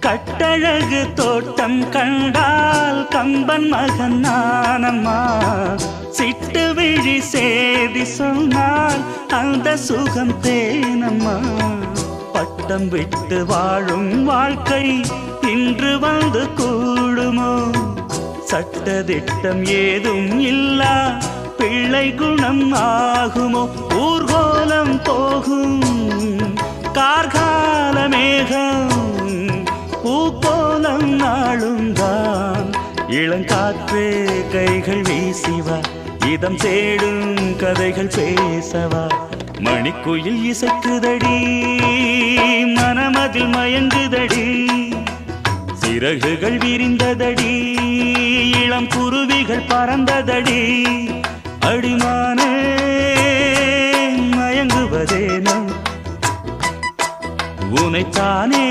கட்டழகு தோட்டம் கண்டால் கம்பன் மகன் நானம்மா. சிட்டு விழி சேதி சொன்னால் அந்த சுகம் தேனம்மா. பட்டம் விட்டு வாழும் வாழ்க்கை இன்று வந்து கூடுமோ? சட்டதிட்டம் ஏதும் இல்லா பிள்ளை குணம் ஆகுமோ? ஊர்கோலம் போகும் கார்கால மேகம் பூக்கோலம் நாளும் தான். இளங்காற்றே கைகள் வீசிவா, இதம் தேடும் கதைகள் பேசவா. மணிக்குயில் இசைக்குதடி, மனமதில் மயங்குதடி. சிறகுகள் விரிந்ததடி, இளம் குருவிகள் பறந்ததடி. அடிமானே மயங்குவதேனோ உனைத்தானே